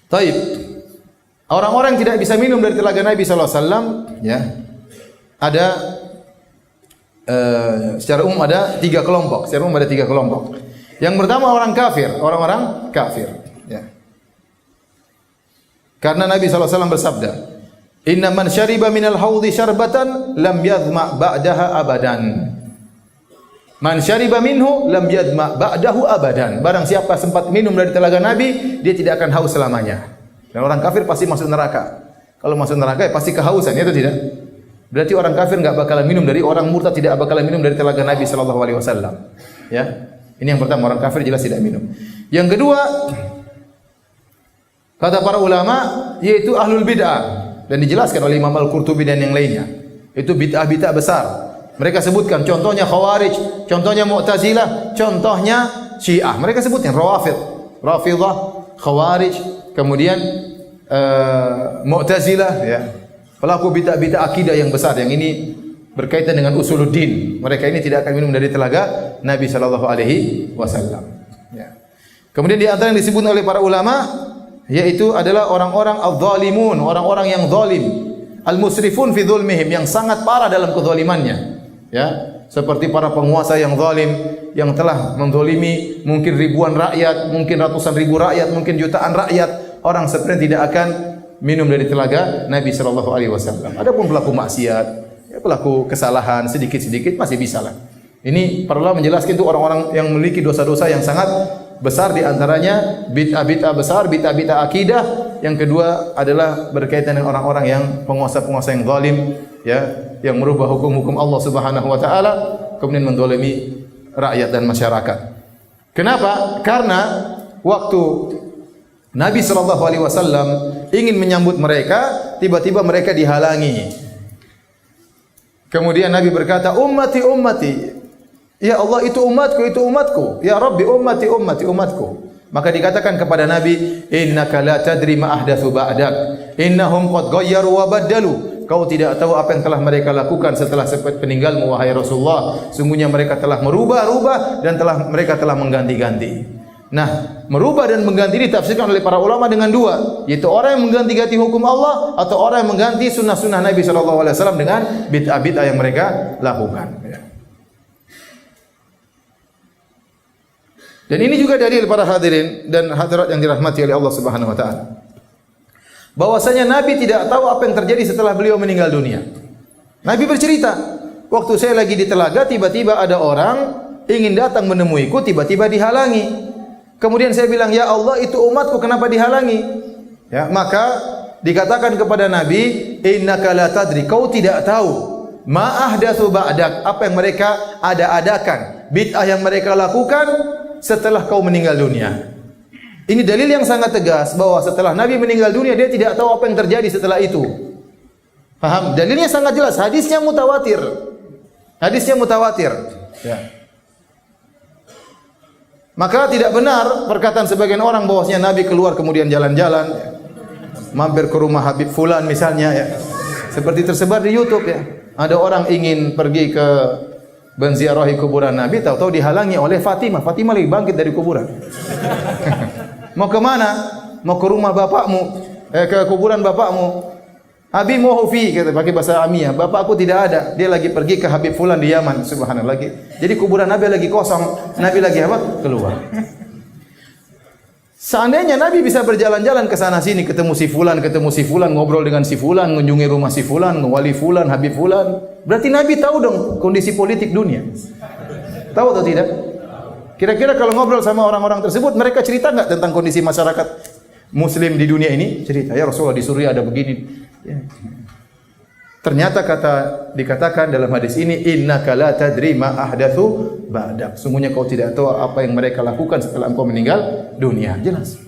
Taib. Orang-orang yang tidak bisa minum dari telaga Nabi sallallahu alaihi wasallam, ya. Ada secara umum ada tiga kelompok. Yang pertama orang kafir, orang-orang kafir, ya. Karena Nabi sallallahu alaihi wasallam bersabda, "Inna man syariba minal haudhi syarbatan lam yadhma ba'daha abadan." Man syariba minhu lam yadhma ba'dahu abadan. Barang siapa sempat minum dari telaga Nabi, dia tidak akan haus selamanya. Dan orang kafir pasti masuk neraka. Kalau masuk neraka ya pasti kehausan, ya atau tidak? Berarti orang kafir enggak bakalan minum dari, orang murtad tidak bakalan minum dari telaga Nabi sallallahu alaihi wasallam. Ya. Ini yang pertama, orang kafir jelas tidak minum. Yang kedua, kata para ulama, yaitu ahlul bid'ah, dan dijelaskan oleh Imam Al-Qurtubi dan yang lainnya. Itu bid'ah-bid'ah besar. Mereka sebutkan contohnya Khawarij, contohnya Mu'tazilah, contohnya Syiah. Mereka sebutkan Rafidhah, Khawarij, kemudian Mu'tazilah, ya. Pelaku bid'ah-bid'ah akidah yang besar yang ini berkaitan dengan usuluddin. Mereka ini tidak akan minum dari telaga Nabi sallallahu alaihi wasallam. Ya. Kemudian di antara yang disebut oleh para ulama yaitu adalah orang-orang adz-dzalimun, orang-orang yang zalim, al-musrifun fi dzulmihim, yang sangat parah dalam kezalimannya. Ya, seperti para penguasa yang zalim yang telah menzalimi mungkin ribuan rakyat, mungkin ratusan ribu rakyat, mungkin jutaan rakyat. Orang seperti tidak akan minum dari telaga Nabi sallallahu alaihi wasallam. Adapun pelaku maksiat, ya, pelaku kesalahan sedikit-sedikit masih bisa lah. Ini para ulama menjelaskan itu orang-orang yang memiliki dosa-dosa yang sangat besar, di antaranya bid'ah-bid'ah besar, bid'ah-bid'ah akidah. Yang kedua adalah berkaitan dengan orang-orang yang penguasa-penguasa yang zalim, ya, yang merubah hukum-hukum Allah Subhanahu wa taala kemudian menzalimi rakyat dan masyarakat. Kenapa? Karena waktu Nabi sallallahu alaihi wasallam ingin menyambut mereka, tiba-tiba mereka dihalangi. Kemudian Nabi berkata, "Ummati, ummati." Ya Allah, itu umatku. Ya Rabbi, umatku. Maka dikatakan kepada Nabi, "Innaka la tadri ma ahdatsu ba'dak. Innahum qad ghayyaru wa baddalu." Kau tidak tahu apa yang telah mereka lakukan setelah peninggalmu wahai Rasulullah. Sungguhnya mereka telah merubah-rubah dan mereka telah mengganti-ganti. Nah, merubah dan mengganti ditafsirkan oleh para ulama dengan dua, yaitu orang yang mengganti-ganti hukum Allah atau orang yang mengganti sunnah-sunnah Nabi sallallahu alaihi wasallam dengan bid'ah-bid'ah yang mereka lakukan. Dan ini juga dalil para hadirin dan hadirat yang dirahmati oleh Allah Subhanahu wa taala, bahwasanya Nabi tidak tahu apa yang terjadi setelah beliau meninggal dunia. Nabi bercerita, waktu saya lagi di telaga, tiba-tiba ada orang ingin datang menemuiku, tiba-tiba dihalangi. Kemudian saya bilang, "Ya Allah, itu umatku, kenapa dihalangi?" Ya, maka dikatakan kepada Nabi, "Innaka la tadri." Kau tidak tahu ma ahdatsu ba'dak, apa yang mereka ada-adakan, bid'ah yang mereka lakukan setelah kau meninggal dunia. Ini dalil yang sangat tegas bahwa setelah Nabi meninggal dunia dia tidak tahu apa yang terjadi setelah itu. Paham? Dalilnya sangat jelas, hadisnya mutawatir. Ya. Maka tidak benar perkataan sebagian orang bahwasanya Nabi keluar kemudian jalan-jalan, ya, mampir ke rumah Habib Fulan misalnya, ya. Seperti tersebar di YouTube, ya. Ada orang ingin pergi ke menziarahi kuburan Nabi, tahu-tahu dihalangi oleh Fatimah. Fatimah lagi bangkit dari kuburan. Mau ke mana? Mau ke rumah bapakmu, ke kuburan bapakmu. Abi muhufi, kata pakai bahasa Amiyah. Bapakku tidak ada. Dia lagi pergi ke Habib Fulan di Yaman. Subhanallah. Jadi kuburan Nabi lagi kosong. Nabi lagi apa? Keluar. Seandainya Nabi bisa berjalan-jalan ke sana sini, ketemu si Fulan, ngobrol dengan si Fulan, mengunjungi rumah si Fulan, wali Fulan, Habib Fulan, berarti Nabi tahu dong kondisi politik dunia. Tahu atau tidak? Kira-kira kalau ngobrol sama orang-orang tersebut, mereka cerita enggak tentang kondisi masyarakat Muslim di dunia ini? Cerita, ya Rasulullah di Suriah ada begini. Ya. Ternyata dikatakan dalam hadis ini, innaka la tadri ma ahdatsu ba'dak. Sungguhnya kau tidak tahu apa yang mereka lakukan setelah engkau meninggal dunia. Jelas.